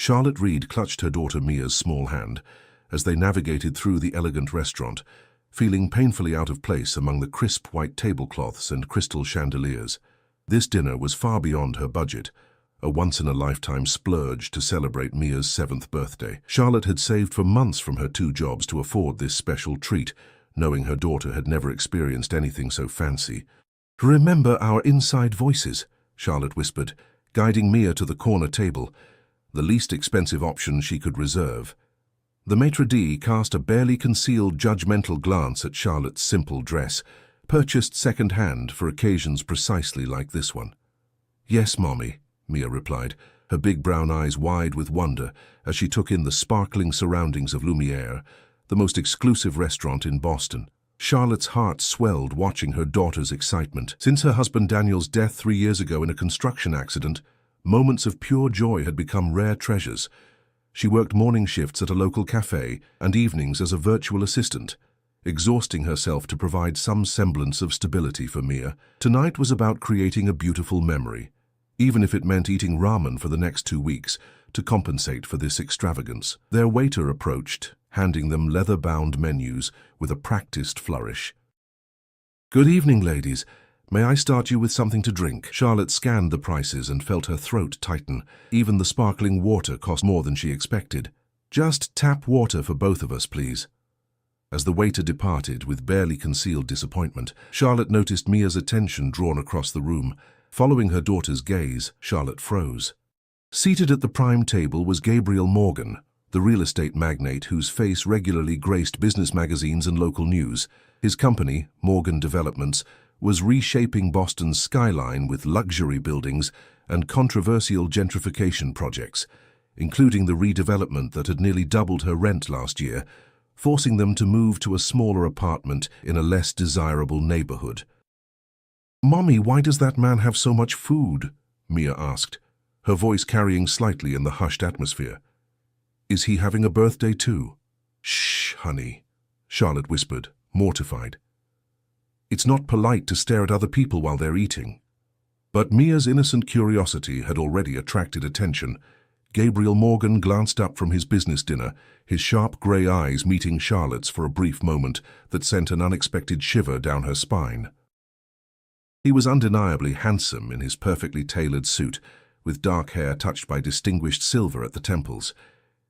Charlotte Reed clutched her daughter Mia's small hand as they navigated through the elegant restaurant, feeling painfully out of place among the crisp white tablecloths and crystal chandeliers. This dinner was far beyond her budget, a once-in-a-lifetime splurge to celebrate Mia's 7th birthday. Charlotte had saved for months from her 2 jobs to afford this special treat, knowing her daughter had never experienced anything so fancy. "Remember our inside voices," Charlotte whispered, guiding Mia to the corner table, the least expensive option she could reserve. The maitre d' cast a barely concealed judgmental glance at Charlotte's simple dress, purchased second-hand for occasions precisely like this one. "Yes, Mommy," Mia replied, her big brown eyes wide with wonder as she took in the sparkling surroundings of Lumiere, the most exclusive restaurant in Boston. Charlotte's heart swelled watching her daughter's excitement. Since her husband Daniel's death 3 years ago in a construction accident, moments of pure joy had become rare treasures. She worked morning shifts at a local cafe and evenings as a virtual assistant, exhausting herself to provide some semblance of stability for Mia. Tonight was about creating a beautiful memory, even if it meant eating ramen for the next 2 weeks to compensate for this extravagance. Their waiter approached, handing them leather-bound menus with a practiced flourish. "Good evening, ladies. May I start you with something to drink?" Charlotte scanned the prices and felt her throat tighten. Even the sparkling water cost more than she expected. "Just tap water for both of us, please." As the waiter departed with barely concealed disappointment, Charlotte noticed Mia's attention drawn across the room. Following her daughter's gaze, Charlotte froze. Seated at the prime table was Gabriel Morgan, the real estate magnate whose face regularly graced business magazines and local news. His company, Morgan Developments, was reshaping Boston's skyline with luxury buildings and controversial gentrification projects, including the redevelopment that had nearly doubled her rent last year, forcing them to move to a smaller apartment in a less desirable neighborhood. "Mommy, why does that man have so much food?" Mia asked, her voice carrying slightly in the hushed atmosphere. "Is he having a birthday too?" "Shh, honey," Charlotte whispered, mortified. "It's not polite to stare at other people while they're eating." But Mia's innocent curiosity had already attracted attention. Gabriel Morgan glanced up from his business dinner, his sharp grey eyes meeting Charlotte's for a brief moment that sent an unexpected shiver down her spine. He was undeniably handsome in his perfectly tailored suit, with dark hair touched by distinguished silver at the temples.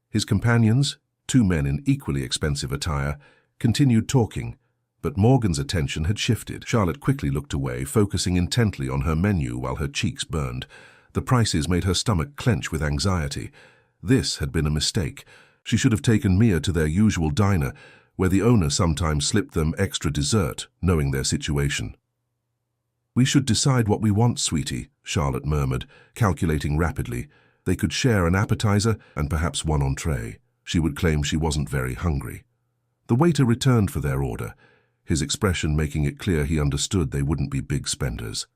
His companions, 2 men in equally expensive attire, continued talking, but Morgan's attention had shifted. Charlotte quickly looked away, focusing intently on her menu while her cheeks burned. The prices made her stomach clench with anxiety. This had been a mistake. She should have taken Mia to their usual diner, where the owner sometimes slipped them extra dessert, knowing their situation. "We should decide what we want, sweetie," Charlotte murmured, calculating rapidly. They could share an appetizer and perhaps one entree. She would claim she wasn't very hungry. The waiter returned for their order, his expression making it clear he understood they wouldn't be big spenders.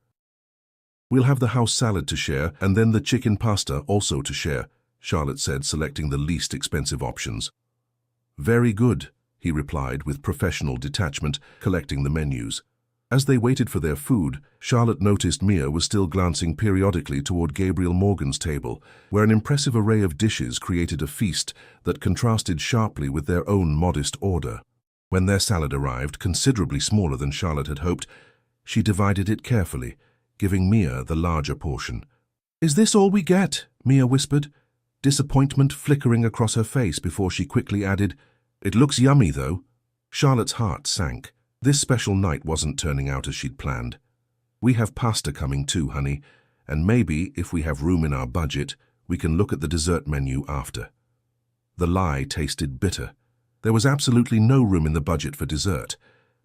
"We'll have the house salad to share, and then the chicken pasta also to share," Charlotte said, selecting the least expensive options. "Very good," he replied with professional detachment, collecting the menus. As they waited for their food, Charlotte noticed Mia was still glancing periodically toward Gabriel Morgan's table, where an impressive array of dishes created a feast that contrasted sharply with their own modest order. When their salad arrived, considerably smaller than Charlotte had hoped, she divided it carefully, giving Mia the larger portion. "Is this all we get?" Mia whispered, disappointment flickering across her face before she quickly added, "It looks yummy, though." Charlotte's heart sank. This special night wasn't turning out as she'd planned. "We have pasta coming too, honey, and maybe, if we have room in our budget, we can look at the dessert menu after." The lie tasted bitter. There was absolutely no room in the budget for dessert,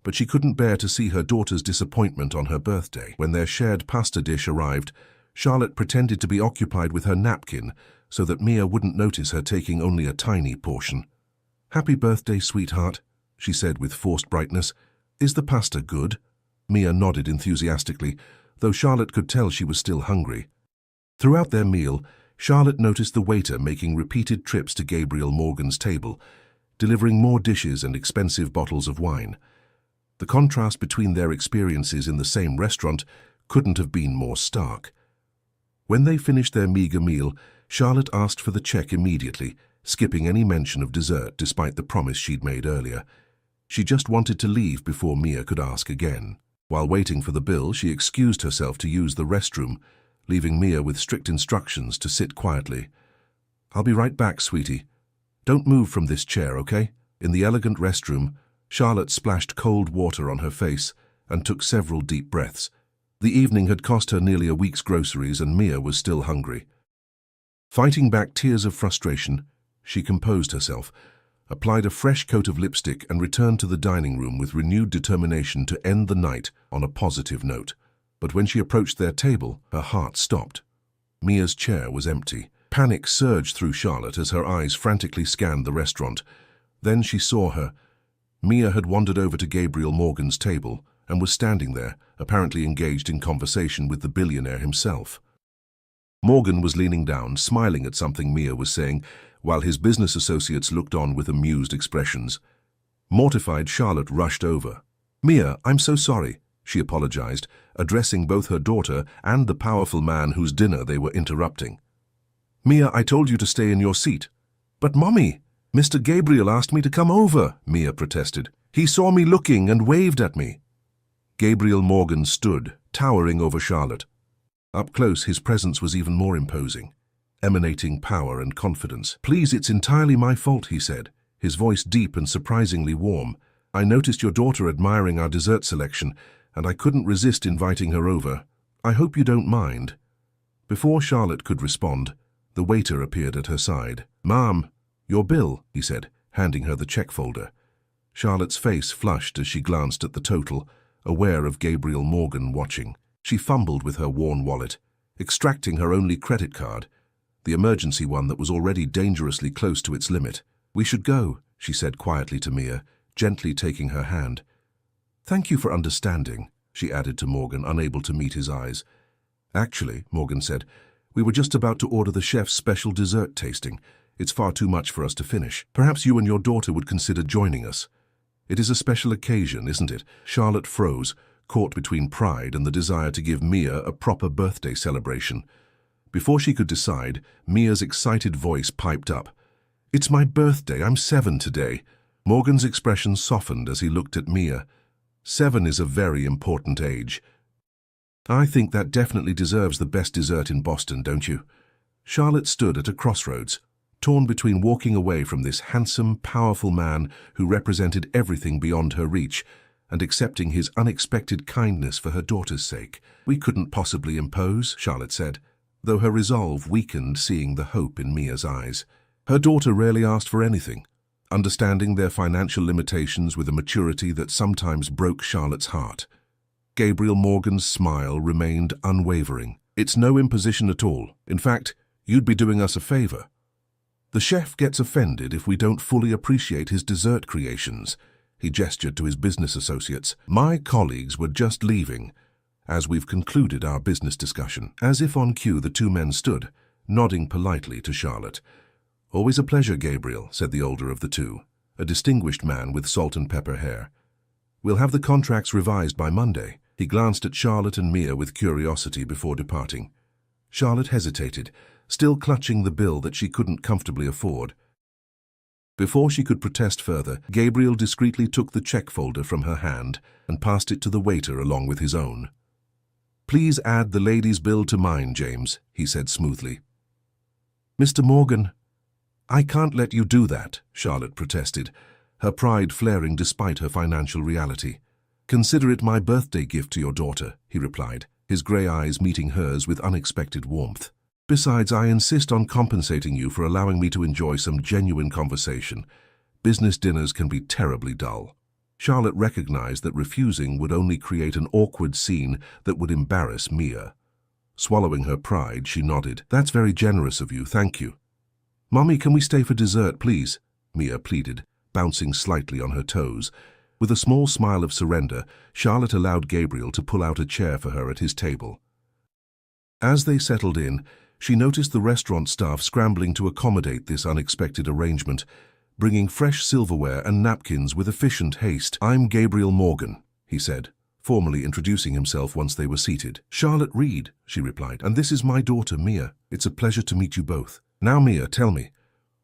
but she couldn't bear to see her daughter's disappointment on her birthday. When their shared pasta dish arrived, Charlotte pretended to be occupied with her napkin so that Mia wouldn't notice her taking only a tiny portion. "Happy birthday, sweetheart," she said with forced brightness. "Is the pasta good?" Mia nodded enthusiastically, though Charlotte could tell she was still hungry. Throughout their meal, Charlotte noticed the waiter making repeated trips to Gabriel Morgan's table, delivering more dishes and expensive bottles of wine. The contrast between their experiences in the same restaurant couldn't have been more stark. When they finished their meager meal, Charlotte asked for the check immediately, skipping any mention of dessert despite the promise she'd made earlier. She just wanted to leave before Mia could ask again. While waiting for the bill, she excused herself to use the restroom, leaving Mia with strict instructions to sit quietly. "I'll be right back, sweetie. Don't move from this chair, okay?" In the elegant restroom, Charlotte splashed cold water on her face and took several deep breaths. The evening had cost her nearly a week's groceries, and Mia was still hungry. Fighting back tears of frustration, she composed herself, applied a fresh coat of lipstick, and returned to the dining room with renewed determination to end the night on a positive note. But when she approached their table, her heart stopped. Mia's chair was empty. Panic surged through Charlotte as her eyes frantically scanned the restaurant. Then she saw her. Mia had wandered over to Gabriel Morgan's table and was standing there, apparently engaged in conversation with the billionaire himself. Morgan was leaning down, smiling at something Mia was saying, while his business associates looked on with amused expressions. Mortified, Charlotte rushed over. "Mia, I'm so sorry," she apologized, addressing both her daughter and the powerful man whose dinner they were interrupting. "Mia, I told you to stay in your seat." "But Mommy, Mr. Gabriel asked me to come over," Mia protested. "He saw me looking and waved at me." Gabriel Morgan stood, towering over Charlotte. Up close, his presence was even more imposing, emanating power and confidence. "Please, it's entirely my fault," he said, his voice deep and surprisingly warm. "I noticed your daughter admiring our dessert selection, and I couldn't resist inviting her over. I hope you don't mind." Before Charlotte could respond, the waiter appeared at her side. "Ma'am, your bill," he said, handing her the check folder. Charlotte's face flushed as she glanced at the total, aware of Gabriel Morgan watching. She fumbled with her worn wallet, extracting her only credit card, the emergency one that was already dangerously close to its limit. "We should go," she said quietly to Mia, gently taking her hand. "Thank you for understanding," she added to Morgan, unable to meet his eyes. "Actually," Morgan said, "we were just about to order the chef's special dessert tasting. It's far too much for us to finish. Perhaps you and your daughter would consider joining us. It is a special occasion, isn't it?" Charlotte froze, caught between pride and the desire to give Mia a proper birthday celebration. Before she could decide, Mia's excited voice piped up. "It's my birthday. I'm 7 today." Morgan's expression softened as he looked at Mia. 7 is a very important age. "I think that definitely deserves the best dessert in Boston, don't you?" Charlotte stood at a crossroads, torn between walking away from this handsome, powerful man who represented everything beyond her reach, and accepting his unexpected kindness for her daughter's sake. "We couldn't possibly impose," Charlotte said, though her resolve weakened seeing the hope in Mia's eyes. Her daughter rarely asked for anything, understanding their financial limitations with a maturity that sometimes broke Charlotte's heart. Gabriel Morgan's smile remained unwavering. "It's no imposition at all. In fact, you'd be doing us a favor. The chef gets offended if we don't fully appreciate his dessert creations." He gestured to his business associates. "My colleagues were just leaving, as we've concluded our business discussion." As if on cue, the two men stood, nodding politely to Charlotte. "Always a pleasure, Gabriel," said the older of the two, a distinguished man with salt and pepper hair. "We'll have the contracts revised by Monday." He glanced at Charlotte and Mia with curiosity before departing. Charlotte hesitated, still clutching the bill that she couldn't comfortably afford. Before she could protest further, Gabriel discreetly took the check folder from her hand and passed it to the waiter along with his own. "Please add the lady's bill to mine, James," he said smoothly. "Mr. Morgan, I can't let you do that," Charlotte protested, her pride flaring despite her financial reality. "Consider it my birthday gift to your daughter," he replied, his grey eyes meeting hers with unexpected warmth. "Besides, I insist on compensating you for allowing me to enjoy some genuine conversation. Business dinners can be terribly dull." Charlotte recognized that refusing would only create an awkward scene that would embarrass Mia. Swallowing her pride, she nodded. "That's very generous of you, thank you." "Mommy, can we stay for dessert, please?" Mia pleaded, bouncing slightly on her toes. With a small smile of surrender, Charlotte allowed Gabriel to pull out a chair for her at his table. As they settled in, she noticed the restaurant staff scrambling to accommodate this unexpected arrangement, bringing fresh silverware and napkins with efficient haste. "I'm Gabriel Morgan," he said, formally introducing himself once they were seated. "Charlotte Reed," she replied, "and this is my daughter, Mia. It's a pleasure to meet you both. Now, Mia, tell me,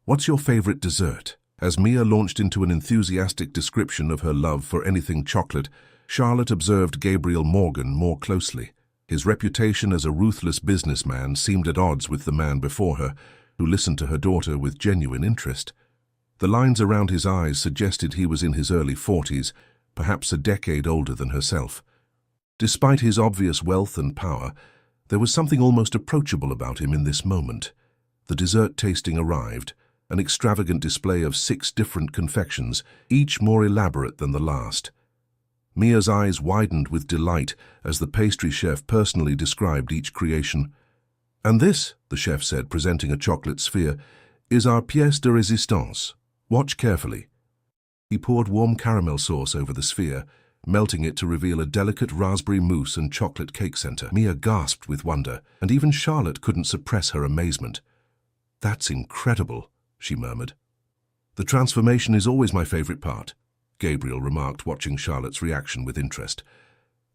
what's your favorite dessert?" As Mia launched into an enthusiastic description of her love for anything chocolate, Charlotte observed Gabriel Morgan more closely. His reputation as a ruthless businessman seemed at odds with the man before her, who listened to her daughter with genuine interest. The lines around his eyes suggested he was in his early 40s, perhaps a decade older than herself. Despite his obvious wealth and power, there was something almost approachable about him in this moment. The dessert tasting arrived, an extravagant display of 6 different confections, each more elaborate than the last. Mia's eyes widened with delight as the pastry chef personally described each creation. "And this," the chef said, presenting a chocolate sphere, "is our pièce de résistance. Watch carefully." He poured warm caramel sauce over the sphere, melting it to reveal a delicate raspberry mousse and chocolate cake center. Mia gasped with wonder, and even Charlotte couldn't suppress her amazement. "That's incredible," she murmured. "The transformation is always my favorite part," Gabriel remarked, watching Charlotte's reaction with interest.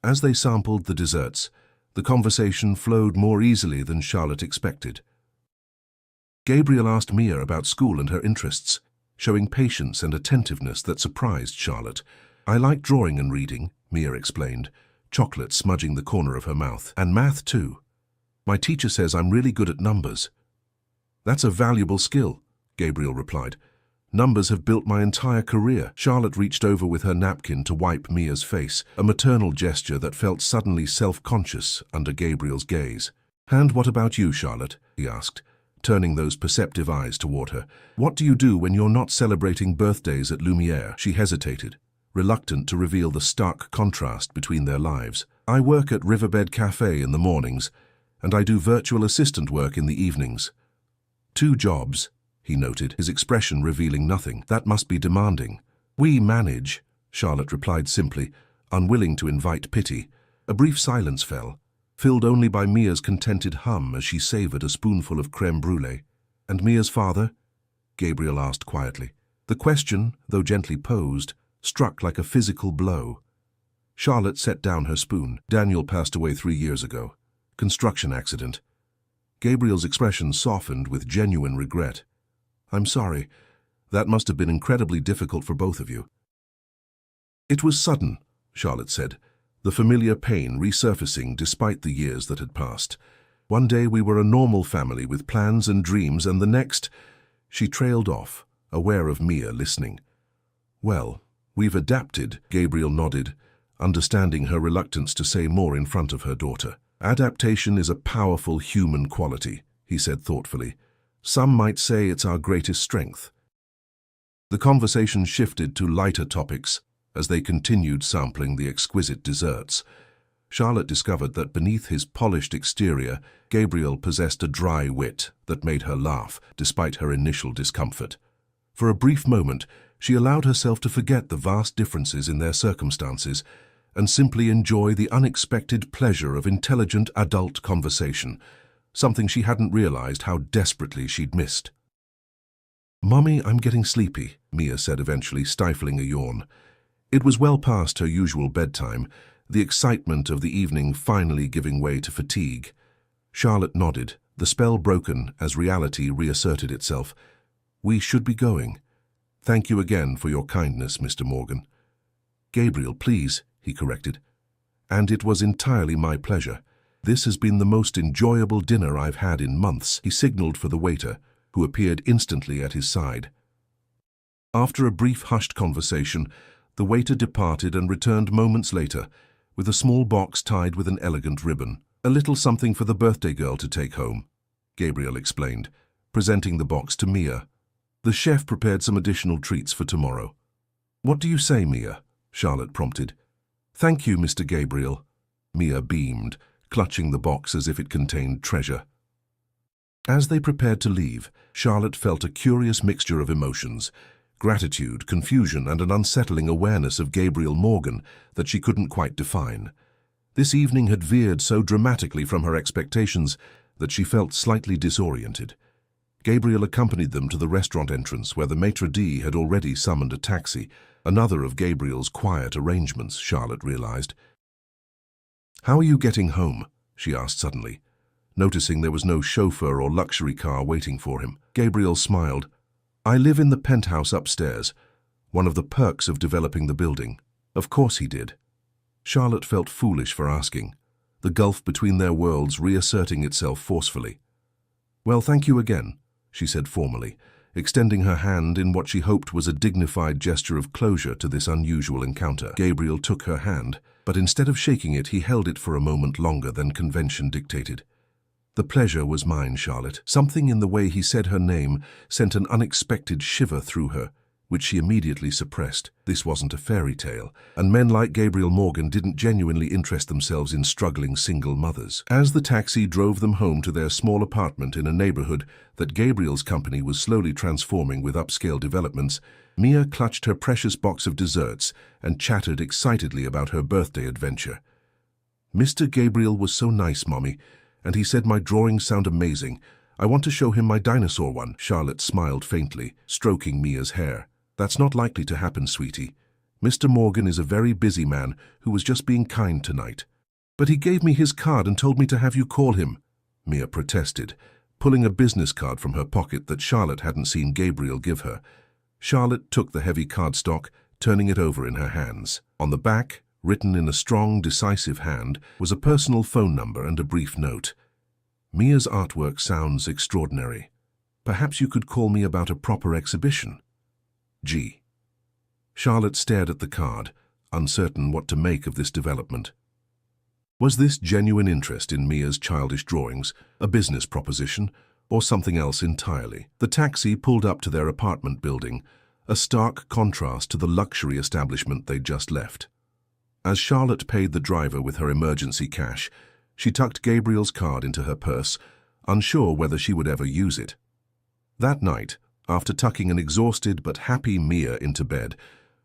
As they sampled the desserts, the conversation flowed more easily than Charlotte expected. Gabriel asked Mia about school and her interests, showing patience and attentiveness that surprised Charlotte. "I like drawing and reading," Mia explained, chocolate smudging the corner of her mouth. "And math too. My teacher says I'm really good at numbers." "That's a valuable skill," Gabriel replied. "Numbers have built my entire career." Charlotte reached over with her napkin to wipe Mia's face, a maternal gesture that felt suddenly self-conscious under Gabriel's gaze. "And what about you, Charlotte?" he asked, turning those perceptive eyes toward her. "What do you do when you're not celebrating birthdays at Lumiere?" She hesitated, reluctant to reveal the stark contrast between their lives. "I work at Riverbed Cafe in the mornings, and I do virtual assistant work in the evenings." "2 jobs, he noted, his expression revealing nothing. "That must be demanding." "We manage," Charlotte replied simply, unwilling to invite pity. A brief silence fell, filled only by Mia's contented hum as she savored a spoonful of crème brûlée. "And Mia's father?" Gabriel asked quietly. The question, though gently posed, struck like a physical blow. Charlotte set down her spoon. "Daniel passed away 3 years ago. Construction accident." Gabriel's expression softened with genuine regret. "I'm sorry. That must have been incredibly difficult for both of you." "It was sudden," Charlotte said, the familiar pain resurfacing despite the years that had passed. "One day we were a normal family with plans and dreams, and the next—" She trailed off, aware of Mia listening. "Well, we've adapted," Gabriel nodded, understanding her reluctance to say more in front of her daughter. "Adaptation is a powerful human quality," he said thoughtfully. "Some might say it's our greatest strength." The conversation shifted to lighter topics as they continued sampling the exquisite desserts. Charlotte discovered that beneath his polished exterior, Gabriel possessed a dry wit that made her laugh, despite her initial discomfort. For a brief moment, she allowed herself to forget the vast differences in their circumstances and simply enjoy the unexpected pleasure of intelligent adult conversation, something she hadn't realized how desperately she'd missed. "Mommy, I'm getting sleepy," Mia said eventually, stifling a yawn. It was well past her usual bedtime, the excitement of the evening finally giving way to fatigue. Charlotte nodded, the spell broken as reality reasserted itself. "We should be going. Thank you again for your kindness, Mr. Morgan." "Gabriel, please," he corrected. "And it was entirely my pleasure. This has been the most enjoyable dinner I've had in months." He signaled for the waiter, who appeared instantly at his side. After a brief hushed conversation, the waiter departed and returned moments later, with a small box tied with an elegant ribbon. "A little something for the birthday girl to take home," Gabriel explained, presenting the box to Mia. "The chef prepared some additional treats for tomorrow." "What do you say, Mia?" Charlotte prompted. "Thank you, Mr. Gabriel." Mia beamed, clutching the box as if it contained treasure. As they prepared to leave, Charlotte felt a curious mixture of emotions: gratitude, confusion, and an unsettling awareness of Gabriel Morgan that she couldn't quite define. This evening had veered so dramatically from her expectations that she felt slightly disoriented. Gabriel accompanied them to the restaurant entrance where the maitre d' had already summoned a taxi, another of Gabriel's quiet arrangements, Charlotte realized. "How are you getting home?" she asked suddenly, noticing there was no chauffeur or luxury car waiting for him. Gabriel smiled. "I live in the penthouse upstairs, one of the perks of developing the building." Of course he did. Charlotte felt foolish for asking, the gulf between their worlds reasserting itself forcefully. "Well, thank you again," she said formally, extending her hand in what she hoped was a dignified gesture of closure to this unusual encounter. Gabriel took her hand, but instead of shaking it, he held it for a moment longer than convention dictated. "The pleasure was mine, Charlotte." Something in the way he said her name sent an unexpected shiver through her, which she immediately suppressed. This wasn't a fairy tale, and men like Gabriel Morgan didn't genuinely interest themselves in struggling single mothers. As the taxi drove them home to their small apartment in a neighborhood that Gabriel's company was slowly transforming with upscale developments, Mia clutched her precious box of desserts and chattered excitedly about her birthday adventure. "Mr. Gabriel was so nice, Mommy, and he said my drawings sound amazing. I want to show him my dinosaur one." Charlotte smiled faintly, stroking Mia's hair. "That's not likely to happen, sweetie. Mr. Morgan is a very busy man who was just being kind tonight." "But he gave me his card and told me to have you call him," Mia protested, pulling a business card from her pocket that Charlotte hadn't seen Gabriel give her. Charlotte took the heavy cardstock, turning it over in her hands. On the back, written in a strong, decisive hand, was a personal phone number and a brief note. "Mia's artwork sounds extraordinary. Perhaps you could call me about a proper exhibition. G." Charlotte stared at the card, uncertain what to make of this development. Was this genuine interest in Mia's childish drawings a business proposition, or something else entirely? The taxi pulled up to their apartment building, a stark contrast to the luxury establishment they'd just left. As Charlotte paid the driver with her emergency cash, she tucked Gabriel's card into her purse, unsure whether she would ever use it. That night, after tucking an exhausted but happy Mia into bed,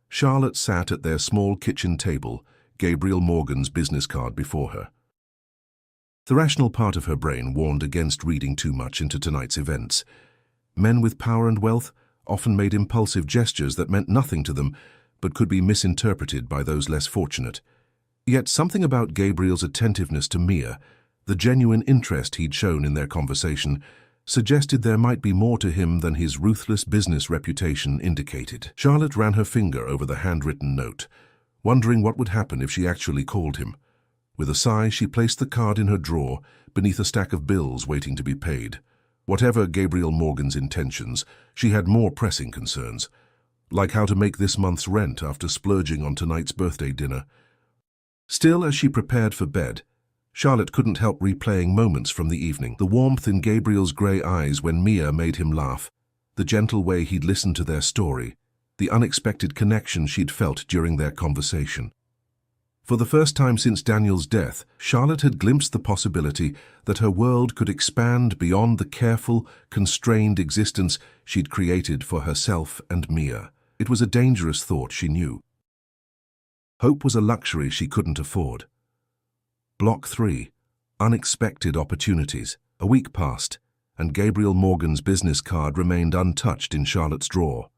Charlotte sat at their small kitchen table, Gabriel Morgan's business card before her. The rational part of her brain warned against reading too much into tonight's events. Men with power and wealth often made impulsive gestures that meant nothing to them, but could be misinterpreted by those less fortunate. Yet something about Gabriel's attentiveness to Mia, the genuine interest he'd shown in their conversation, suggested there might be more to him than his ruthless business reputation indicated. Charlotte ran her finger over the handwritten note, wondering what would happen if she actually called him. With a sigh, she placed the card in her drawer, beneath a stack of bills waiting to be paid. Whatever Gabriel Morgan's intentions, she had more pressing concerns, like how to make this month's rent after splurging on tonight's birthday dinner. Still, as she prepared for bed, Charlotte couldn't help replaying moments from the evening. The warmth in Gabriel's grey eyes when Mia made him laugh, the gentle way he'd listened to their story, the unexpected connection she'd felt during their conversation. For the first time since Daniel's death, Charlotte had glimpsed the possibility that her world could expand beyond the careful, constrained existence she'd created for herself and Mia. It was a dangerous thought, she knew. Hope was a luxury she couldn't afford. Block 3. Unexpected opportunities. A week passed, and Gabriel Morgan's business card remained untouched in Charlotte's drawer.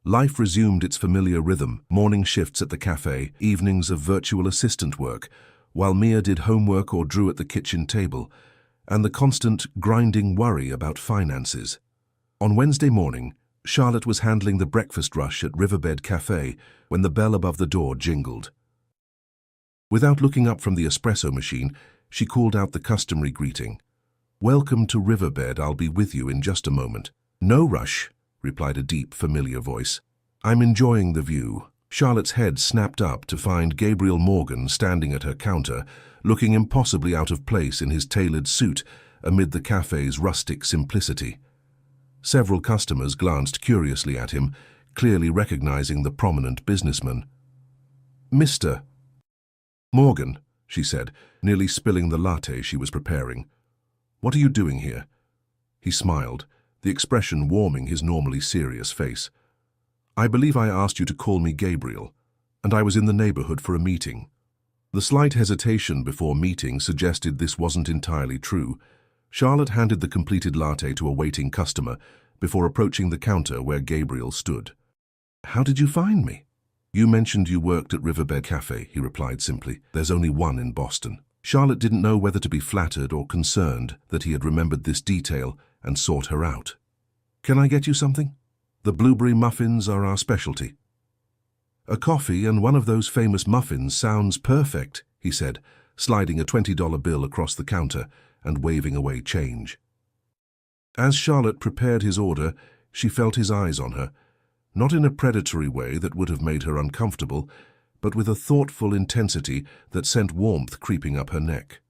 Life resumed its familiar rhythm, morning shifts at the cafe, evenings of virtual assistant work, while Mia did homework or drew at the kitchen table, and the constant, grinding worry about finances. On Wednesday morning, Charlotte was handling the breakfast rush at Riverbed Cafe when the bell above the door jingled. Without looking up from the espresso machine, she called out the customary greeting. "Welcome to Riverbed, I'll be with you in just a moment." "No rush," replied a deep, familiar voice. "I'm enjoying the view." Charlotte's head snapped up to find Gabriel Morgan standing at her counter, looking impossibly out of place in his tailored suit amid the cafe's rustic simplicity. Several customers glanced curiously at him, clearly recognizing the prominent businessman. "Mr. Morgan," she said, nearly spilling the latte she was preparing. "What are you doing here?" He smiled, the expression warming his normally serious face. "I believe I asked you to call me Gabriel, and I was in the neighborhood for a meeting." The slight hesitation before meeting suggested this wasn't entirely true. Charlotte handed the completed latte to a waiting customer before approaching the counter where Gabriel stood. "How did you find me?" "You mentioned you worked at Riverbed Cafe," he replied simply. "There's only one in Boston." Charlotte didn't know whether to be flattered or concerned that he had remembered this detail and sought her out. "Can I get you something? The blueberry muffins are our specialty." "A coffee and one of those famous muffins sounds perfect," he said, sliding a $20 bill across the counter and waving away change. As Charlotte prepared his order, she felt his eyes on her, not in a predatory way that would have made her uncomfortable, but with a thoughtful intensity that sent warmth creeping up her neck.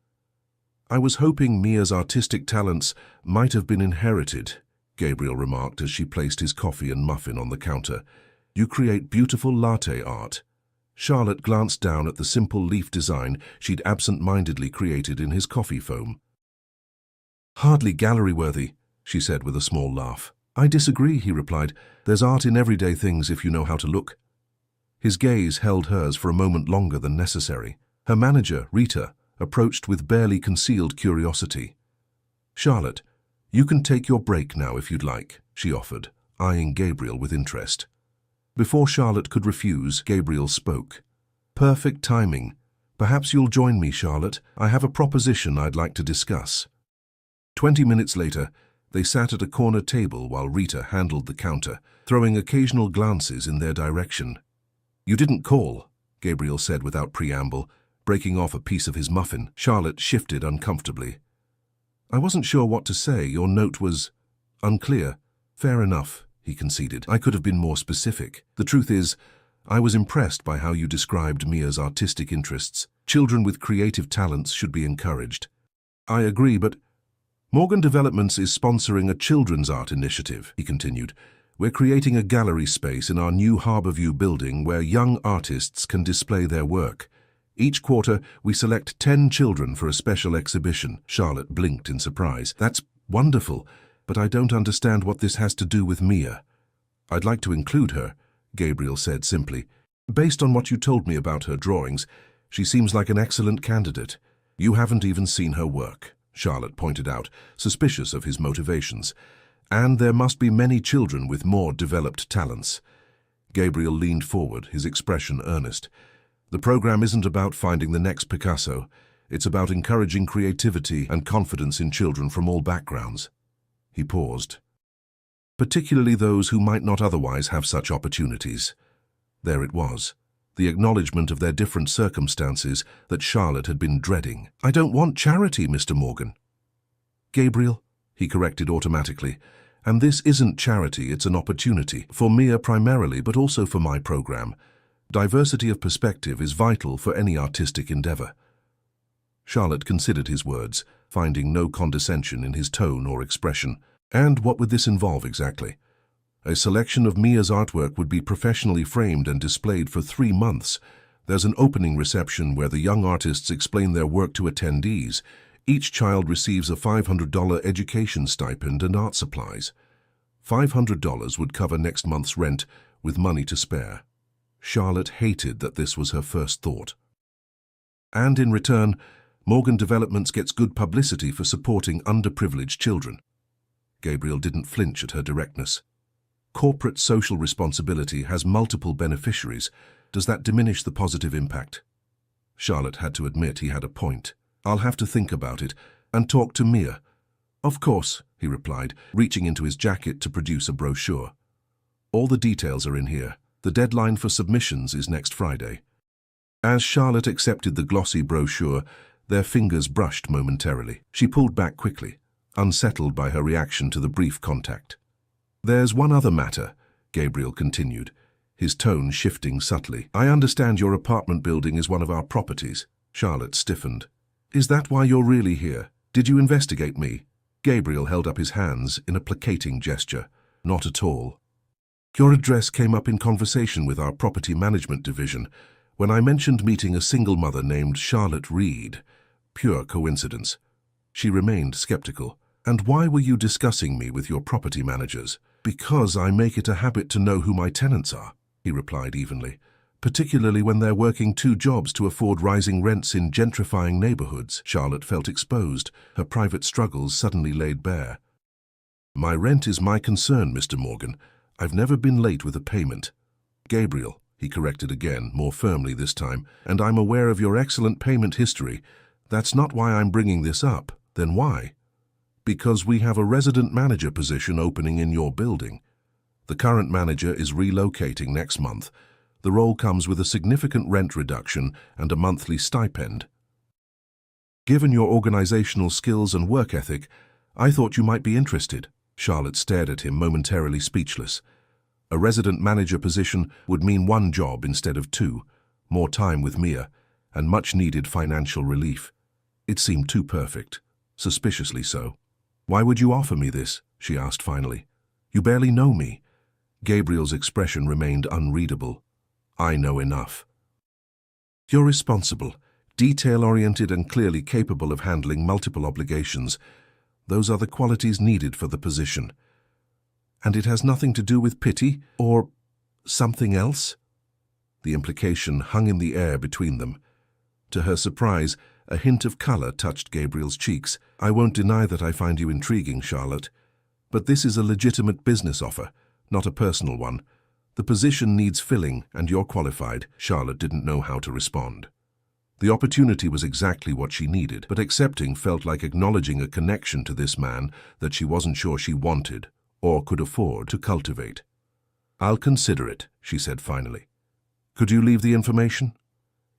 "I was hoping Mia's artistic talents might have been inherited," Gabriel remarked as she placed his coffee and muffin on the counter. "You create beautiful latte art." Charlotte glanced down at the simple leaf design she'd absent-mindedly created in his coffee foam. "Hardly gallery-worthy," she said with a small laugh. "I disagree," he replied. "There's art in everyday things if you know how to look." His gaze held hers for a moment longer than necessary. Her manager, Rita, approached with barely concealed curiosity. "Charlotte, you can take your break now if you'd like," she offered, eyeing Gabriel with interest. Before Charlotte could refuse, Gabriel spoke. "Perfect timing. Perhaps you'll join me, Charlotte. I have a proposition I'd like to discuss." 20 minutes later, they sat at a corner table while Rita handled the counter, throwing occasional glances in their direction. "You didn't call," Gabriel said without preamble, breaking off a piece of his muffin. Charlotte shifted uncomfortably. "I wasn't sure what to say. Your note was unclear." "Fair enough," he conceded. "I could have been more specific. The truth is, I was impressed by how you described Mia's artistic interests. Children with creative talents should be encouraged." "I agree, but Morgan Developments is sponsoring a children's art initiative," he continued. "We're creating a gallery space in our new Harborview building where young artists can display their work. Each quarter, we select 10 children for a special exhibition." Charlotte blinked in surprise. "That's wonderful, but I don't understand what this has to do with Mia." "I'd like to include her," Gabriel said simply. "Based on what you told me about her drawings, she seems like an excellent candidate." "You haven't even seen her work," Charlotte pointed out, suspicious of his motivations. "And there must be many children with more developed talents." Gabriel leaned forward, his expression earnest. "The program isn't about finding the next Picasso. It's about encouraging creativity and confidence in children from all backgrounds." He paused. "Particularly those who might not otherwise have such opportunities." There it was, the acknowledgement of their different circumstances that Charlotte had been dreading. "I don't want charity, Mr. Morgan." "Gabriel," he corrected automatically, "and this isn't charity, it's an opportunity. For Mia primarily, but also for my program. Diversity of perspective is vital for any artistic endeavor." Charlotte considered his words, finding no condescension in his tone or expression. "And what would this involve exactly?" "A selection of Mia's artwork would be professionally framed and displayed for 3 months. There's an opening reception where the young artists explain their work to attendees. Each child receives a $500 education stipend and art supplies. $500 would cover next month's rent with money to spare." Charlotte hated that this was her first thought. "And in return, Morgan Developments gets good publicity for supporting underprivileged children." Gabriel didn't flinch at her directness. "Corporate social responsibility has multiple beneficiaries. Does that diminish the positive impact?" Charlotte had to admit he had a point. "I'll have to think about it and talk to Mia." "Of course," he replied, reaching into his jacket to produce a brochure. "All the details are in here. The deadline for submissions is next Friday." As Charlotte accepted the glossy brochure, their fingers brushed momentarily. She pulled back quickly, unsettled by her reaction to the brief contact. "There's one other matter," Gabriel continued, his tone shifting subtly. "I understand your apartment building is one of our properties." Charlotte stiffened. "Is that why you're really here? Did you investigate me?" Gabriel held up his hands in a placating gesture. "Not at all. Your address came up in conversation with our property management division when I mentioned meeting a single mother named Charlotte Reed. Pure coincidence." She remained skeptical. "And why were you discussing me with your property managers?" "Because I make it a habit to know who my tenants are," he replied evenly, "particularly when they're working 2 jobs to afford rising rents in gentrifying neighborhoods." Charlotte felt exposed, her private struggles suddenly laid bare. "My rent is my concern, Mr. Morgan. I've never been late with a payment." "Gabriel," he corrected again, more firmly this time, "and I'm aware of your excellent payment history. That's not why I'm bringing this up. Then why? Because we have a resident manager position opening in your building. The current manager is relocating next month. The role comes with a significant rent reduction and a monthly stipend. Given your organizational skills and work ethic, I thought you might be interested. Charlotte stared at him, momentarily speechless. A resident manager position would mean one job instead of two, more time with Mia, and much-needed financial relief. It seemed too perfect, suspiciously so. Why would you offer me this? She asked finally. You barely know me. Gabriel's expression remained unreadable. I know enough. You're responsible, detail-oriented and clearly capable of handling multiple obligations. Those are the qualities needed for the position. And it has nothing to do with pity or something else? The implication hung in the air between them. To her surprise, a hint of color touched Gabriel's cheeks. I won't deny that I find you intriguing, Charlotte. But this is a legitimate business offer, not a personal one. The position needs filling, and you're qualified. Charlotte didn't know how to respond. The opportunity was exactly what she needed, but accepting felt like acknowledging a connection to this man that she wasn't sure she wanted or could afford to cultivate. I'll consider it, she said finally. Could you leave the information?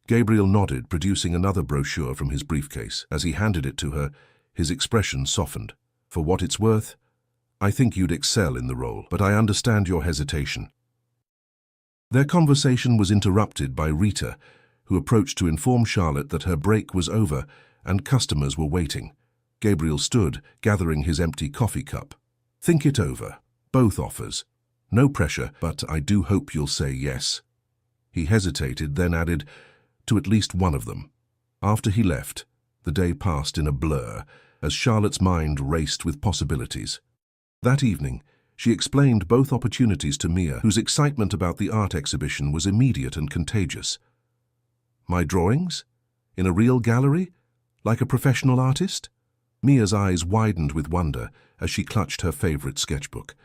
Gabriel nodded, producing another brochure from his briefcase. As he handed it to her, his expression softened. For what it's worth, I think you'd excel in the role, but I understand your hesitation. Their conversation was interrupted by Rita, who approached to inform Charlotte that her break was over and customers were waiting. Gabriel stood, gathering his empty coffee cup. Think it over. Both offers. No pressure, but I do hope you'll say yes. He hesitated, then added, to at least one of them. After he left, the day passed in a blur, as Charlotte's mind raced with possibilities. That evening, she explained both opportunities to Mia, whose excitement about the art exhibition was immediate and contagious. My drawings? In a real gallery? Like a professional artist? Mia's eyes widened with wonder as she clutched her favorite sketchbook.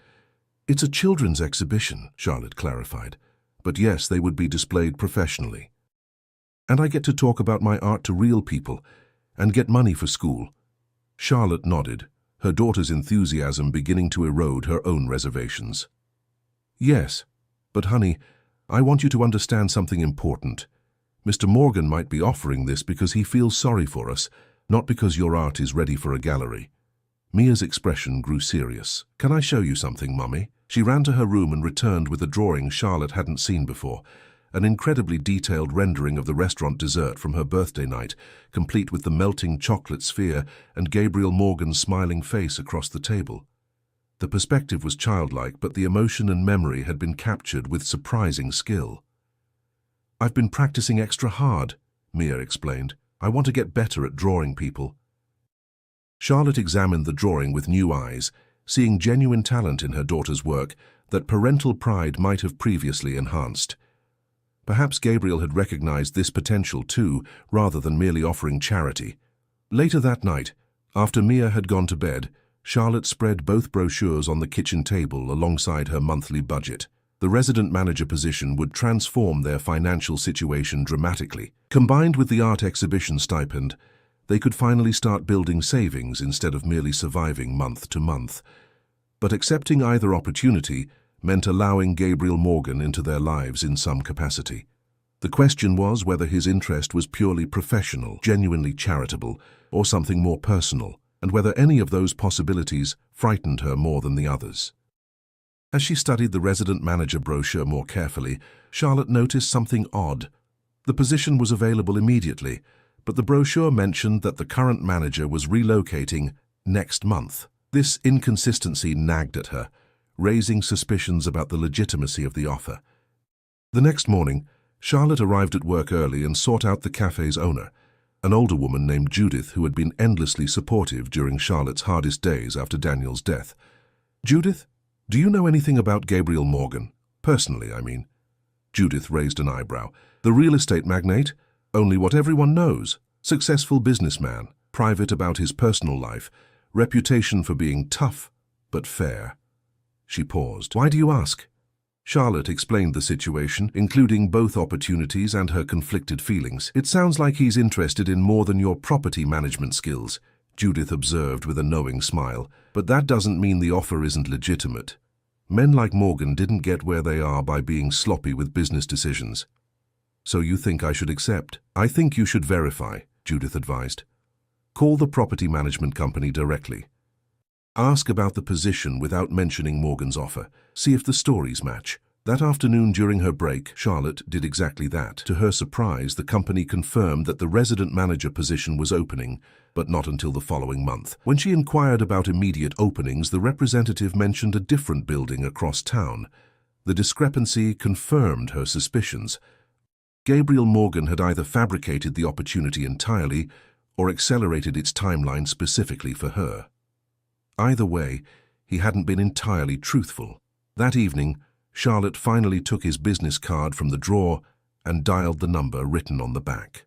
It's a children's exhibition, Charlotte clarified. But yes, they would be displayed professionally. And I get to talk about my art to real people and get money for school. Charlotte nodded, her daughter's enthusiasm beginning to erode her own reservations. Yes, but honey, I want you to understand something important. Mr. Morgan might be offering this because he feels sorry for us, not because your art is ready for a gallery. Mia's expression grew serious. Can I show you something, Mummy? She ran to her room and returned with a drawing Charlotte hadn't seen before, an incredibly detailed rendering of the restaurant dessert from her birthday night, complete with the melting chocolate sphere and Gabriel Morgan's smiling face across the table. The perspective was childlike, but the emotion and memory had been captured with surprising skill. I've been practicing extra hard, Mia explained. I want to get better at drawing people. Charlotte examined the drawing with new eyes, seeing genuine talent in her daughter's work that parental pride might have previously enhanced. Perhaps Gabriel had recognized this potential too, rather than merely offering charity. Later that night, after Mia had gone to bed, Charlotte spread both brochures on the kitchen table alongside her monthly budget. The resident manager position would transform their financial situation dramatically. Combined with the art exhibition stipend, they could finally start building savings instead of merely surviving month to month. But accepting either opportunity meant allowing Gabriel Morgan into their lives in some capacity. The question was whether his interest was purely professional, genuinely charitable, or something more personal, and whether any of those possibilities frightened her more than the others. As she studied the resident manager brochure more carefully, Charlotte noticed something odd. The position was available immediately, but the brochure mentioned that the current manager was relocating next month. This inconsistency nagged at her, raising suspicions about the legitimacy of the offer. The next morning, Charlotte arrived at work early and sought out the cafe's owner, an older woman named Judith who had been endlessly supportive during Charlotte's hardest days after Daniel's death. Judith, do you know anything about Gabriel Morgan? Personally, I mean. Judith raised an eyebrow. The real estate magnate? Only what everyone knows. Successful businessman, private about his personal life, reputation for being tough but fair. She paused. Why do you ask? Charlotte explained the situation, including both opportunities and her conflicted feelings. "It sounds like he's interested in more than your property management skills," Judith observed with a knowing smile. "But that doesn't mean the offer isn't legitimate. Men like Morgan didn't get where they are by being sloppy with business decisions." "So you think I should accept?" "I think you should verify," Judith advised. "Call the property management company directly. Ask about the position without mentioning Morgan's offer. See if the stories match." That afternoon during her break, Charlotte did exactly that. To her surprise, the company confirmed that the resident manager position was opening, but not until the following month. When she inquired about immediate openings, the representative mentioned a different building across town. The discrepancy confirmed her suspicions. Gabriel Morgan had either fabricated the opportunity entirely or accelerated its timeline specifically for her. Either way, he hadn't been entirely truthful. That evening, Charlotte finally took his business card from the drawer and dialed the number written on the back.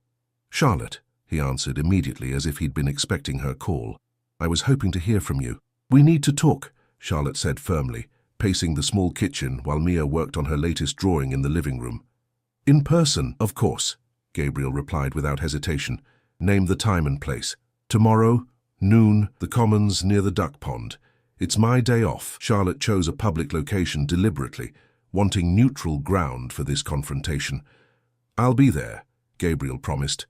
"Charlotte," he answered immediately as if he'd been expecting her call. "I was hoping to hear from you." "We need to talk," Charlotte said firmly, pacing the small kitchen while Mia worked on her latest drawing in the living room. "In person, of course," Gabriel replied without hesitation. "Name the time and place." "Tomorrow, noon, the Commons near the duck pond. It's my day off." Charlotte chose a public location deliberately, wanting neutral ground for this confrontation. "I'll be there," Gabriel promised.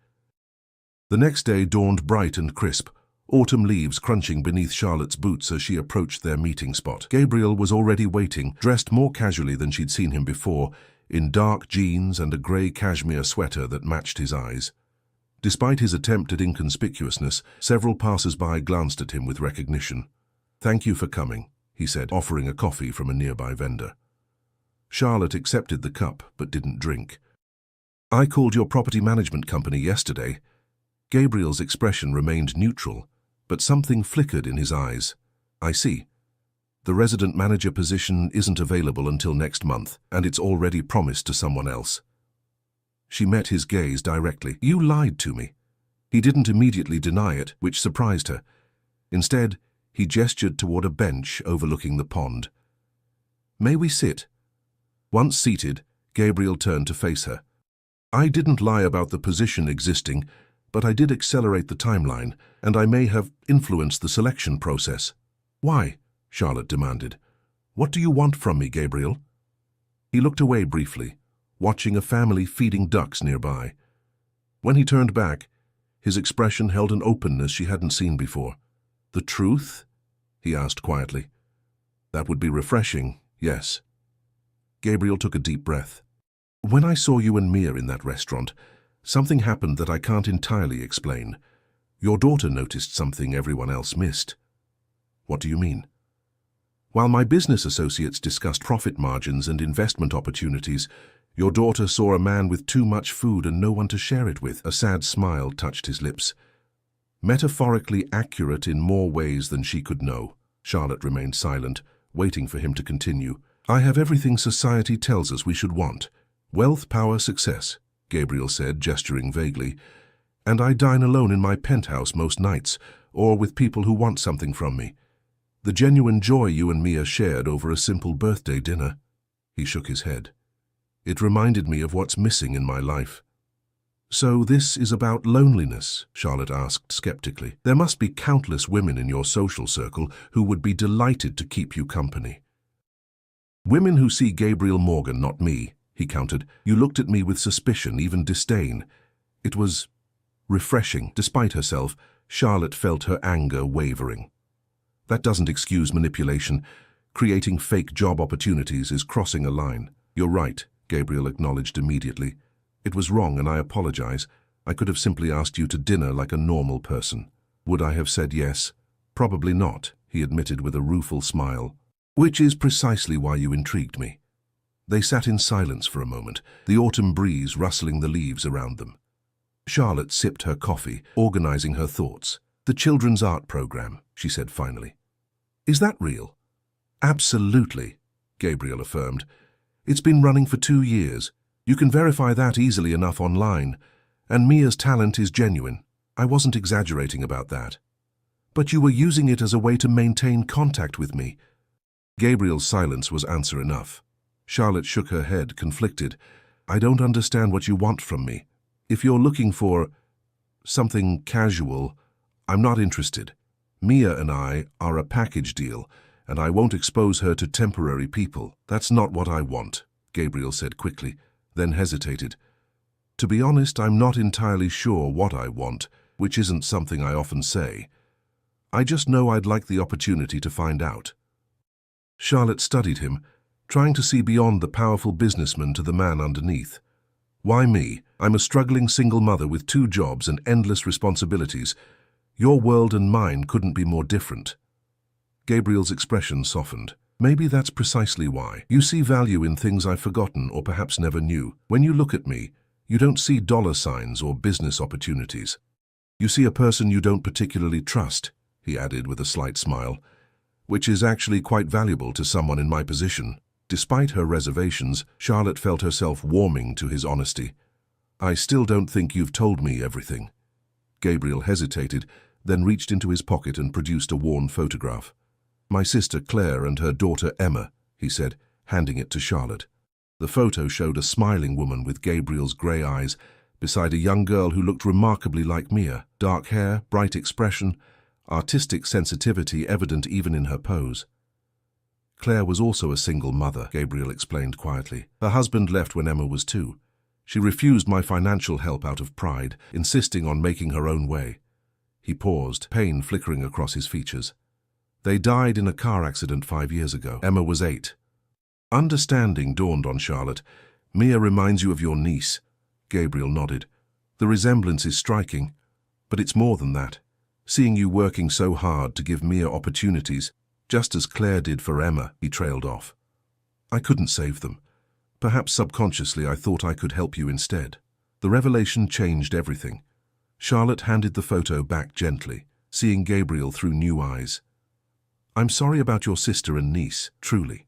The next day dawned bright and crisp, autumn leaves crunching beneath Charlotte's boots as she approached their meeting spot. Gabriel was already waiting, dressed more casually than she'd seen him before, in dark jeans and a grey cashmere sweater that matched his eyes. Despite his attempt at inconspicuousness, several passers-by glanced at him with recognition. "Thank you for coming," he said, offering a coffee from a nearby vendor. Charlotte accepted the cup, but didn't drink. "I called your property management company yesterday." Gabriel's expression remained neutral, but something flickered in his eyes. "I see. The resident manager position isn't available until next month, and it's already promised to someone else." She met his gaze directly. "You lied to me." He didn't immediately deny it, which surprised her. Instead, he gestured toward a bench overlooking the pond. "May we sit?" Once seated, Gabriel turned to face her. "I didn't lie about the position existing, but I did accelerate the timeline, and I may have influenced the selection process." "Why?" Charlotte demanded. "What do you want from me, Gabriel?" He looked away briefly, watching a family feeding ducks nearby. When he turned back, his expression held an openness she hadn't seen before. "The truth?" he asked quietly. "That would be refreshing, yes." Gabriel took a deep breath. "When I saw you and Mia in that restaurant, something happened that I can't entirely explain. Your daughter noticed something everyone else missed." "What do you mean?" "While my business associates discussed profit margins and investment opportunities, your daughter saw a man with too much food and no one to share it with." A sad smile touched his lips. Metaphorically accurate in more ways than she could know. Charlotte remained silent, waiting for him to continue. "I have everything society tells us we should want. Wealth, power, success," Gabriel said, gesturing vaguely. "And I dine alone in my penthouse most nights, or with people who want something from me. The genuine joy you and Mia shared over a simple birthday dinner." He shook his head. "It reminded me of what's missing in my life." "So this is about loneliness?" Charlotte asked skeptically. "There must be countless women in your social circle who would be delighted to keep you company." "Women who see Gabriel Morgan, not me," he countered. "You looked at me with suspicion, even disdain. It was refreshing." Despite herself, Charlotte felt her anger wavering. "That doesn't excuse manipulation. Creating fake job opportunities is crossing a line." "You're right," Gabriel acknowledged immediately. "It was wrong and I apologize. I could have simply asked you to dinner like a normal person." "Would I have said yes?" "Probably not," he admitted with a rueful smile. "Which is precisely why you intrigued me." They sat in silence for a moment, the autumn breeze rustling the leaves around them. Charlotte sipped her coffee, organizing her thoughts. "The children's art program," she said finally. "Is that real?" "Absolutely," Gabriel affirmed. "It's been running for 2 years. You can verify that easily enough online. And Mia's talent is genuine. I wasn't exaggerating about that." "But you were using it as a way to maintain contact with me." Gabriel's silence was answer enough. Charlotte shook her head, conflicted. I don't understand what you want from me. If you're looking for something casual, I'm not interested. Mia and I are a package deal, and I won't expose her to temporary people. That's not what I want, Gabriel said quickly, then hesitated. To be honest, I'm not entirely sure what I want, which isn't something I often say. I just know I'd like the opportunity to find out. Charlotte studied him, trying to see beyond the powerful businessman to the man underneath. Why me? I'm a struggling single mother with 2 jobs and endless responsibilities. Your world and mine couldn't be more different. Gabriel's expression softened. Maybe that's precisely why. You see value in things I've forgotten or perhaps never knew. When you look at me, you don't see dollar signs or business opportunities. You see a person you don't particularly trust, he added with a slight smile, which is actually quite valuable to someone in my position. Despite her reservations, Charlotte felt herself warming to his honesty. I still don't think you've told me everything. Gabriel hesitated, then reached into his pocket and produced a worn photograph. My sister Claire and her daughter Emma, he said, handing it to Charlotte. The photo showed a smiling woman with Gabriel's grey eyes beside a young girl who looked remarkably like Mia. Dark hair, bright expression, artistic sensitivity evident even in her pose. Claire was also a single mother, Gabriel explained quietly. Her husband left when Emma was 2. She refused my financial help out of pride, insisting on making her own way. He paused, pain flickering across his features. They died in a car accident 5 years ago. Emma was 8. Understanding dawned on Charlotte. Mia reminds you of your niece. Gabriel nodded. The resemblance is striking, but it's more than that. Seeing you working so hard to give Mia opportunities, just as Claire did for Emma, he trailed off. I couldn't save them. Perhaps subconsciously I thought I could help you instead. The revelation changed everything. Charlotte handed the photo back gently, seeing Gabriel through new eyes. I'm sorry about your sister and niece, truly.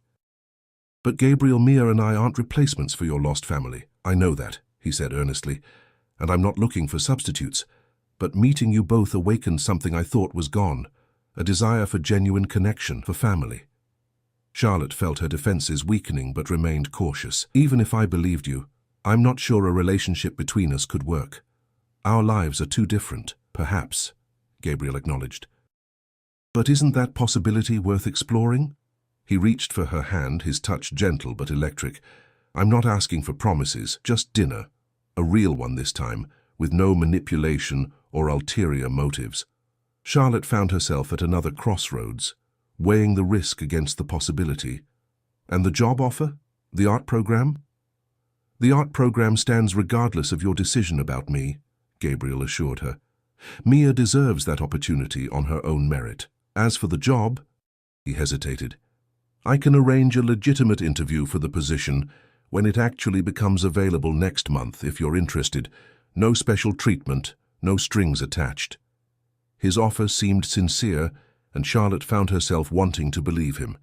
But Gabriel, Mia and I aren't replacements for your lost family. I know that, he said earnestly, and I'm not looking for substitutes. But meeting you both awakened something I thought was gone, a desire for genuine connection, for family. Charlotte felt her defenses weakening but remained cautious. Even if I believed you, I'm not sure a relationship between us could work. Our lives are too different, perhaps, Gabriel acknowledged. But isn't that possibility worth exploring? He reached for her hand, his touch gentle but electric. I'm not asking for promises, just dinner. A real one this time, with no manipulation or ulterior motives. Charlotte found herself at another crossroads, weighing the risk against the possibility. And the job offer? The art program? The art program stands regardless of your decision about me, Gabriel assured her. Mia deserves that opportunity on her own merit. As for the job, he hesitated. I can arrange a legitimate interview for the position when it actually becomes available next month if you're interested. No special treatment, no strings attached. His offer seemed sincere, and Charlotte found herself wanting to believe him.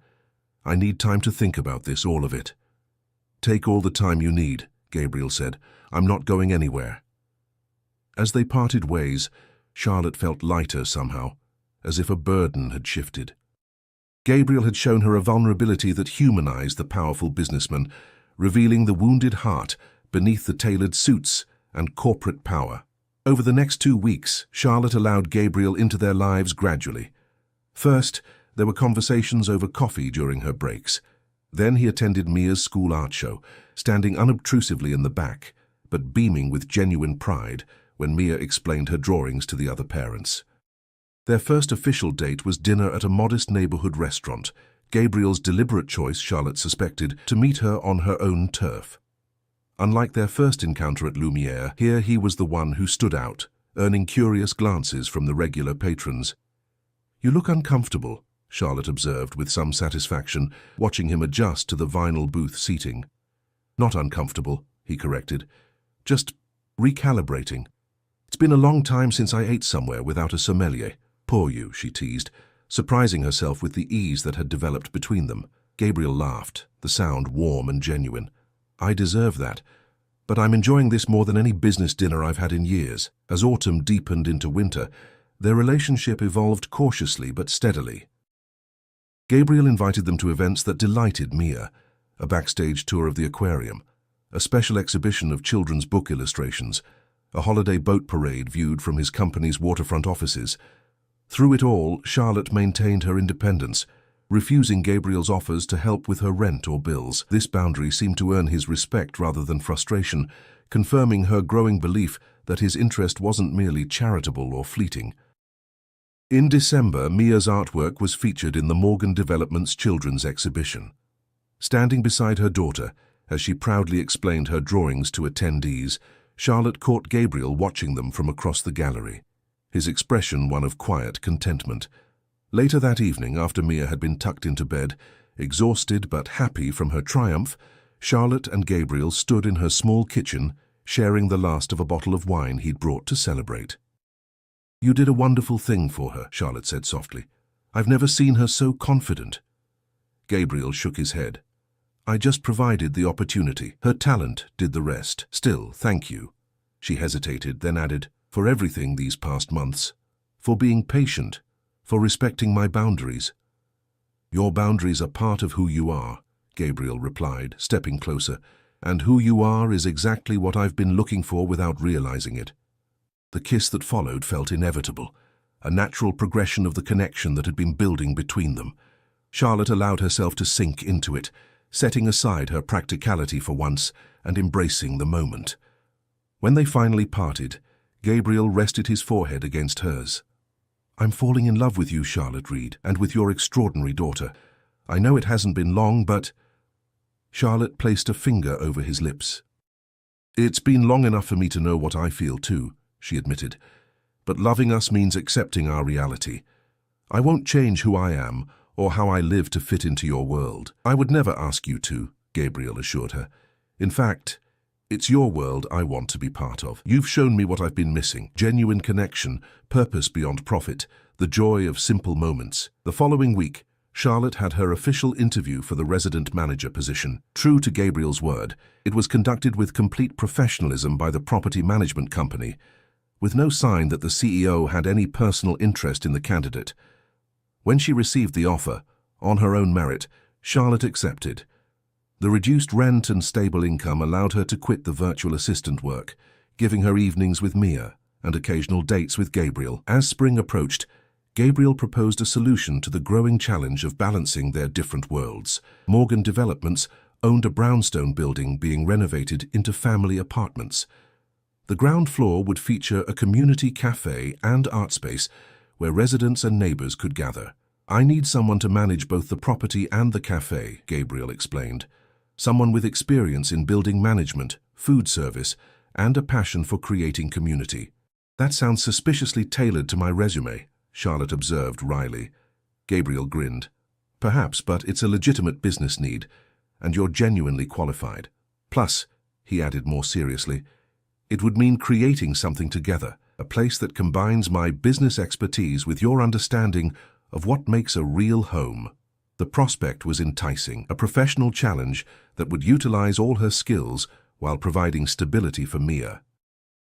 I need time to think about this, all of it. Take all the time you need, Gabriel said. I'm not going anywhere. As they parted ways, Charlotte felt lighter somehow, as if a burden had shifted. Gabriel had shown her a vulnerability that humanized the powerful businessman, revealing the wounded heart beneath the tailored suits and corporate power. Over the next 2 weeks, Charlotte allowed Gabriel into their lives gradually. First, there were conversations over coffee during her breaks. Then he attended Mia's school art show, standing unobtrusively in the back, but beaming with genuine pride when Mia explained her drawings to the other parents. Their first official date was dinner at a modest neighborhood restaurant, Gabriel's deliberate choice, Charlotte suspected, to meet her on her own turf. Unlike their first encounter at Lumiere, here he was the one who stood out, earning curious glances from the regular patrons. You look uncomfortable, Charlotte observed with some satisfaction, watching him adjust to the vinyl booth seating. Not uncomfortable, he corrected. Just recalibrating. It's been a long time since I ate somewhere without a sommelier. Poor you, she teased, surprising herself with the ease that had developed between them. Gabriel laughed, the sound warm and genuine. I deserve that, but I'm enjoying this more than any business dinner I've had in years. As autumn deepened into winter, their relationship evolved cautiously but steadily. Gabriel invited them to events that delighted Mia, a backstage tour of the aquarium, a special exhibition of children's book illustrations, a holiday boat parade viewed from his company's waterfront offices. Through it all, Charlotte maintained her independence, refusing Gabriel's offers to help with her rent or bills. This boundary seemed to earn his respect rather than frustration, confirming her growing belief that his interest wasn't merely charitable or fleeting. In December, Mia's artwork was featured in the Morgan Development's children's exhibition. Standing beside her daughter, as she proudly explained her drawings to attendees, Charlotte caught Gabriel watching them from across the gallery, his expression one of quiet contentment. Later that evening, after Mia had been tucked into bed, exhausted but happy from her triumph, Charlotte and Gabriel stood in her small kitchen, sharing the last of a bottle of wine he'd brought to celebrate. "You did a wonderful thing for her," Charlotte said softly. "I've never seen her so confident." Gabriel shook his head. "I just provided the opportunity. Her talent did the rest. Still, thank you." She hesitated, then added, "For everything these past months. For being patient. For respecting my boundaries." "Your boundaries are part of who you are," Gabriel replied, stepping closer. "And who you are is exactly what I've been looking for without realizing it." The kiss that followed felt inevitable, a natural progression of the connection that had been building between them. Charlotte allowed herself to sink into it, setting aside her practicality for once and embracing the moment. When they finally parted, Gabriel rested his forehead against hers. "I'm falling in love with you, Charlotte Reed, and with your extraordinary daughter. I know it hasn't been long, but—" Charlotte placed a finger over his lips. "It's been long enough for me to know what I feel too," she admitted. "But loving us means accepting our reality. I won't change who I am or how I live to fit into your world." "I would never ask you to," Gabriel assured her. "In fact, it's your world I want to be part of. You've shown me what I've been missing: genuine connection, purpose beyond profit, the joy of simple moments." The following week, Charlotte had her official interview for the resident manager position. True to Gabriel's word, it was conducted with complete professionalism by the property management company, with no sign that the CEO had any personal interest in the candidate. When she received the offer, on her own merit, Charlotte accepted. The reduced rent and stable income allowed her to quit the virtual assistant work, giving her evenings with Mia and occasional dates with Gabriel. As spring approached, Gabriel proposed a solution to the growing challenge of balancing their different worlds. Morgan Developments owned a brownstone building being renovated into family apartments. The ground floor would feature a community cafe and art space where residents and neighbors could gather. "I need someone to manage both the property and the cafe," Gabriel explained. "Someone with experience in building management, food service, and a passion for creating community." "That sounds suspiciously tailored to my resume," Charlotte observed wryly. Gabriel grinned. "Perhaps, but it's a legitimate business need, and you're genuinely qualified. Plus," he added more seriously, "it would mean creating something together, a place that combines my business expertise with your understanding of what makes a real home." The prospect was enticing, a professional challenge that would utilize all her skills while providing stability for Mia.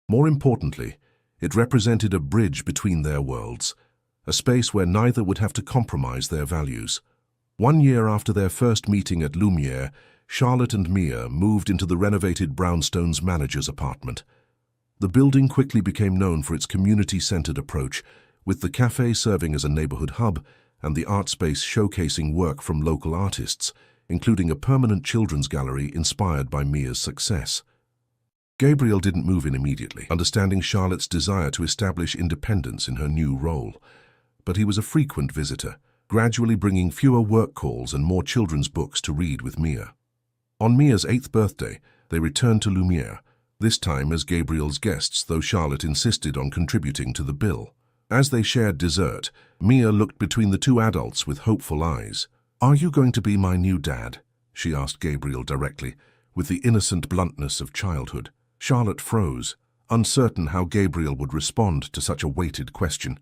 More importantly, it represented a bridge between their worlds, a space where neither would have to compromise their values. 1 year after their first meeting at Lumiere, Charlotte and Mia moved into the renovated brownstone's manager's apartment. The building quickly became known for its community-centered approach, with the cafe serving as a neighborhood hub and the art space showcasing work from local artists, including a permanent children's gallery inspired by Mia's success. Gabriel didn't move in immediately, understanding Charlotte's desire to establish independence in her new role. But he was a frequent visitor, gradually bringing fewer work calls and more children's books to read with Mia. On Mia's 8th birthday, they returned to Lumiere, this time as Gabriel's guests, though Charlotte insisted on contributing to the bill. As they shared dessert, Mia looked between the two adults with hopeful eyes. "Are you going to be my new dad?" she asked Gabriel directly, with the innocent bluntness of childhood. Charlotte froze, uncertain how Gabriel would respond to such a weighted question.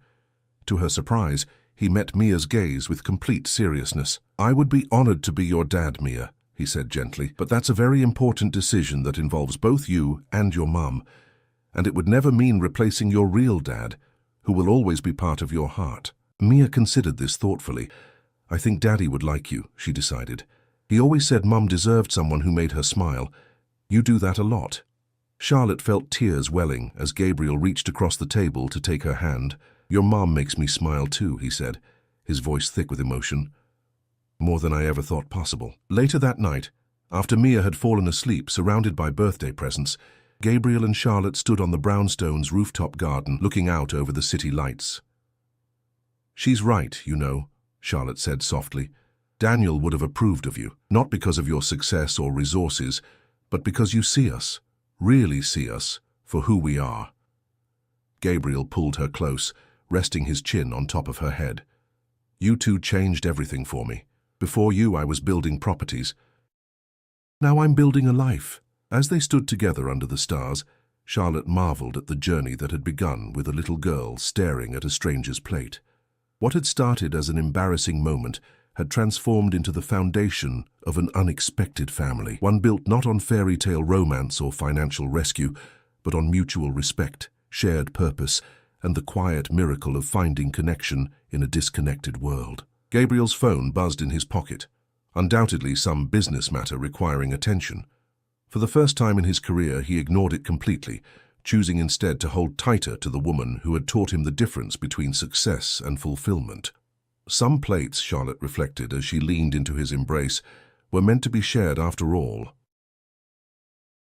To her surprise, he met Mia's gaze with complete seriousness. "I would be honored to be your dad, Mia," he said gently, "but that's a very important decision that involves both you and your mum, and it would never mean replacing your real dad, who will always be part of your heart." Mia considered this thoughtfully. "I think Daddy would like you," she decided. He always said Mum deserved someone who made her smile. You do that a lot. Charlotte felt tears welling as Gabriel reached across the table to take her hand. Your mom makes me smile too, he said, his voice thick with emotion. More than I ever thought possible. Later that night, after Mia had fallen asleep surrounded by birthday presents, Gabriel and Charlotte stood on the brownstones' rooftop garden looking out over the city lights. She's right, you know, Charlotte said softly. Daniel would have approved of you, not because of your success or resources, but because you see us, really see us, for who we are. Gabriel pulled her close, resting his chin on top of her head. You two changed everything for me. Before you, I was building properties. Now I'm building a life. As they stood together under the stars, Charlotte marveled at the journey that had begun with a little girl staring at a stranger's plate. What had started as an embarrassing moment had transformed into the foundation of an unexpected family, one built not on fairy tale romance or financial rescue, but on mutual respect, shared purpose, and the quiet miracle of finding connection in a disconnected world. Gabriel's phone buzzed in his pocket, undoubtedly some business matter requiring attention. For the first time in his career, he ignored it completely, choosing instead to hold tighter to the woman who had taught him the difference between success and fulfillment. Some plates, Charlotte reflected as she leaned into his embrace, were meant to be shared after all.